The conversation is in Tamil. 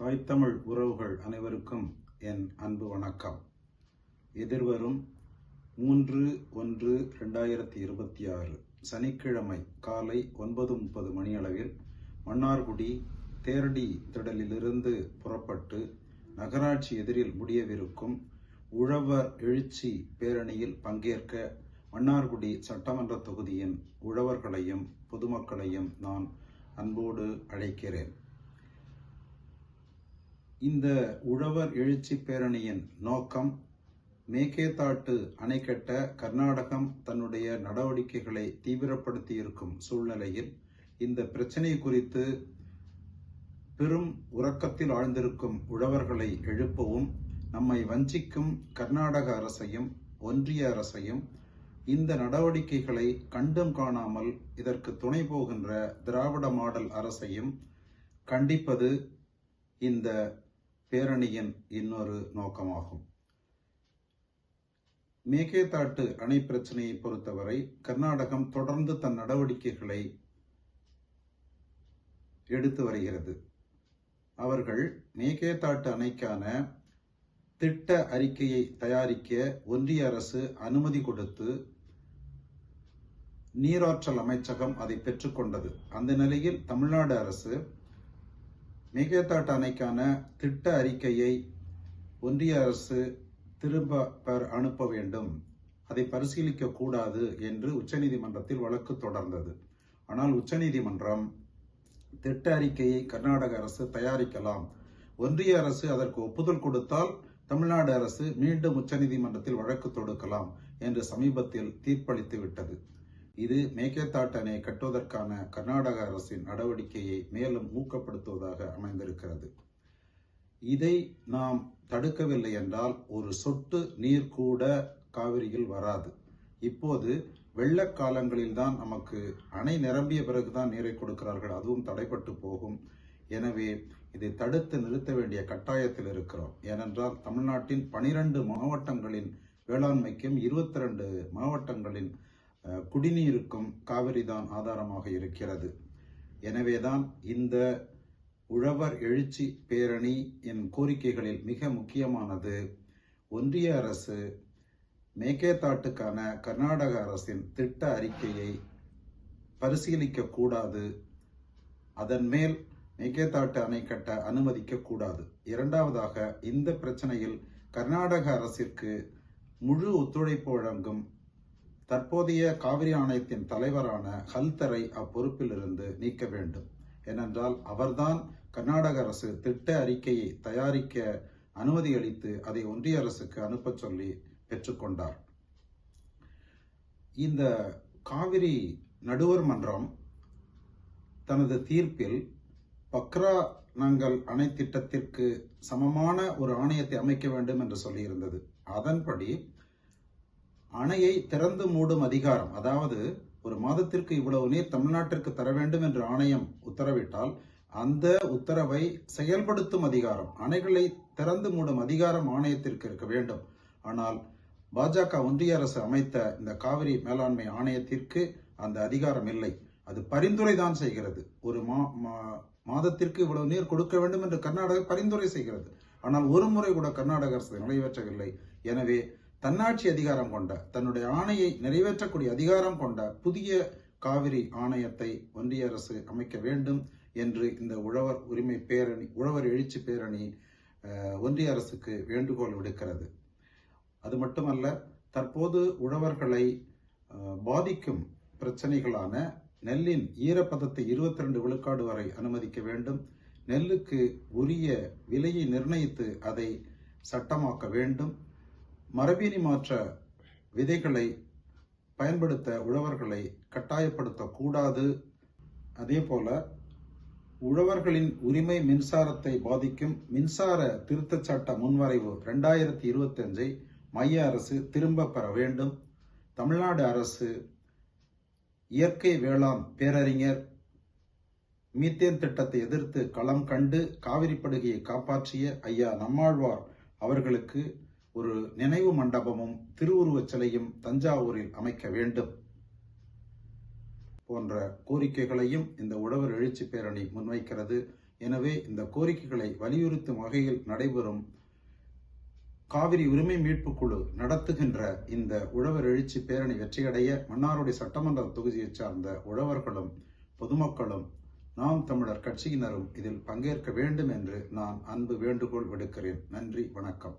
தாய்த்தமிழ் உறவுகள் அனைவருக்கும் என் அன்பு வணக்கம். எதிர்வரும் 3/1/2026 சனிக்கிழமை காலை 9:30 மணியளவில் மன்னார்குடி தேரடி திடலிலிருந்து புறப்பட்டு நகராட்சி எதிரில் முடியவிருக்கும் உழவர் எழுச்சி பேரணியில் பங்கேற்க மன்னார்குடி சட்டமன்ற தொகுதியின் உழவர்களையும் பொதுமக்களையும் நான் அன்போடு அழைக்கிறேன். இந்த உழவர் எழுச்சி பேரணியின் நோக்கம், மேகேதாட்டு அணை கட்ட கர்நாடகம் தன்னுடைய நடவடிக்கைகளை தீவிரப்படுத்தி இருக்கும் சூழ்நிலையில் இந்த பிரச்சனை குறித்து பெரும் உறக்கத்தில் ஆழ்ந்திருக்கும் உழவர்களை எழுப்பவும், நம்மை வஞ்சிக்கும் கர்நாடக அரசையும் ஒன்றிய அரசையும், இந்த நடவடிக்கைகளை கண்டும் காணாமல் இதற்கு துணை போகின்ற திராவிட மாடல் அரசையும் கண்டிப்பது இந்த பேரணியின் இன்னொரு நோக்கமாகும். மேகேதாட்டு அணை பிரச்சனையை பொறுத்தவரை கர்நாடகம் தொடர்ந்து தன் நடவடிக்கைகளை எடுத்து வருகிறது. அவர்கள் மேகேதாட்டு அணைக்கான திட்ட அறிக்கையை தயாரிக்க ஒன்றிய அரசு அனுமதி கொடுத்து நீராற்றல் அமைச்சகம் அதை பெற்றுக்கொண்டது. அந்த நிலையில் தமிழ்நாடு அரசு மேகேதாட்டு அணைக்கான திட்ட அறிக்கையை ஒன்றிய அரசு திரும்ப அனுப்ப வேண்டும், அதை பரிசீலிக்க கூடாது என்று உச்சநீதிமன்றத்தில் வழக்கு தொடர்ந்தது. ஆனால் உச்சநீதிமன்றம் திட்ட அறிக்கையை கர்நாடக அரசு தயாரிக்கலாம், ஒன்றிய அரசு அதற்கு ஒப்புதல் கொடுத்தால் தமிழ்நாடு அரசு மீண்டும் உச்சநீதிமன்றத்தில் வழக்கு தொடுக்கலாம் என்று சமீபத்தில் தீர்ப்பளித்து விட்டது. இது மேகேதாட்டு அணை கட்டுவதற்கான கர்நாடக அரசின் நடவடிக்கையை மேலும் ஊக்கப்படுத்துவதாக அமைந்திருக்கிறது. இதை நாம் தடுக்கவில்லை என்றால் ஒரு சொட்டு நீர் கூட காவிரியில் வராது. இப்போது வெள்ளக்காலங்களில் தான் நமக்கு அணை நிரம்பிய பிறகுதான் நீரை கொடுக்கிறார்கள், அதுவும் தடைப்பட்டு போகும். எனவே இதை தடுத்து நிறுத்த வேண்டிய கட்டாயத்தில் இருக்கிறோம். ஏனென்றால் தமிழ்நாட்டின் 12 மாவட்டங்களின் வேளாண்மைக்கும் 22 மாவட்டங்களின் குடிநீருக்கும் காவிரி தான் ஆதாரமாக இருக்கிறது. எனவேதான் இந்த உழவர் எழுச்சி பேரணி என் கோரிக்கைகளில் மிக முக்கியமானது, ஒன்றிய அரசு மேகேதாட்டுக்கான கர்நாடக அரசின் திட்ட அறிக்கையை பரிசீலிக்க கூடாது, அதன் மேல் மேகேதாட்டு அணை கட்ட அனுமதிக்க கூடாது. இரண்டாவதாக, இந்த பிரச்சனையில் கர்நாடக அரசிற்கு முழு ஒத்துழைப்பு வழங்கும் தற்போதைய காவிரி ஆணையத்தின் தலைவரான ஹல்தரை அப்பொறுப்பில் இருந்து நீக்க வேண்டும். ஏனென்றால் அவர்தான் கர்நாடக அரசு திட்ட அறிக்கையை தயாரிக்க அனுமதி அளித்து அதை ஒன்றிய அரசுக்கு அனுப்ப சொல்லி பெற்றுக்கொண்டார். இந்த காவிரி நடுவர் மன்றம் தனது தீர்ப்பில் பக்ரா நாங்கல் அணை திட்டத்திற்கு சமமான ஒரு ஆணையத்தை அமைக்க வேண்டும் என்று சொல்லியிருந்தது. அதன்படி அணையை திறந்து மூடும் அதிகாரம், அதாவது ஒரு மாதத்திற்கு இவ்வளவு நீர் தமிழ்நாட்டிற்கு தர வேண்டும் என்று ஆணையம் உத்தரவிட்டால் அந்த உத்தரவை செயல்படுத்தும் அதிகாரம், அணைகளை திறந்து மூடும் அதிகாரம் ஆணையத்திற்கு இருக்க வேண்டும். ஆனால் பாஜக ஒன்றிய அரசு அமைத்த இந்த காவிரி மேலாண்மை ஆணையத்திற்கு அந்த அதிகாரம் இல்லை. அது பரிந்துரை தான் செய்கிறது. ஒரு மாதத்திற்கு இவ்வளவு நீர் கொடுக்க வேண்டும் என்று கர்நாடக பரிந்துரை செய்கிறது. ஆனால் ஒரு முறை கூட கர்நாடக அரசு நிறைவேற்றவில்லை. எனவே தன்னாட்சி அதிகாரம் கொண்ட, தன்னுடைய ஆணையை நிறைவேற்றக்கூடிய அதிகாரம் கொண்ட புதிய காவிரி ஆணையத்தை ஒன்றிய அரசு அமைக்க வேண்டும் என்று இந்த உழவர் எழுச்சி பேரணி ஒன்றிய அரசுக்கு வேண்டுகோள் விடுக்கிறது. அது மட்டுமல்ல, தற்போது உழவர்களை பாதிக்கும் பிரச்சனைகளான நெல்லின் ஈரப்பதத்தை 22 விழுக்காடு வரை அனுமதிக்க வேண்டும், நெல்லுக்கு உரிய விலையை நிர்ணயித்து அதை சட்டமாக்க வேண்டும், மரபீனி மாற்ற விதைகளை பயன்படுத்த உழவர்களை கட்டாயப்படுத்தக்கூடாது. அதே போல உழவர்களின் உரிமை மின்சாரத்தை பாதிக்கும் மின்சார திருத்தச் சட்ட முன்வரைவு 2025 மைய அரசு திரும்ப பெற வேண்டும். தமிழ்நாடு அரசு இயற்கை வேளாண் பேரறிஞர் மீத்தேன் திட்டத்தை எதிர்த்து களம் கண்டு காவிரி படுகையை காப்பாற்றிய ஐயா நம்மாழ்வார் அவர்களுக்கு ஒரு நினைவு மண்டபமும் திருவுருவச் சிலையும் தஞ்சாவூரில் அமைக்க வேண்டும் போன்ற கோரிக்கைகளையும் இந்த உழவர் எழுச்சி பேரணி முன்வைக்கிறது. எனவே இந்த கோரிக்கைகளை வலியுறுத்தும் வகையில் நடைபெறும் காவிரி உரிமை மீட்பு குழு நடத்துகின்ற இந்த உழவர் எழுச்சி பேரணி வெற்றியடைய மன்னார்குடி சட்டமன்ற தொகுதியைச் சார்ந்த உழவர்களும் பொதுமக்களும் நாம் தமிழர் கட்சியினரும் இதில் பங்கேற்க வேண்டும் என்று நான் அன்பு வேண்டுகோள் விடுக்கிறேன். நன்றி, வணக்கம்.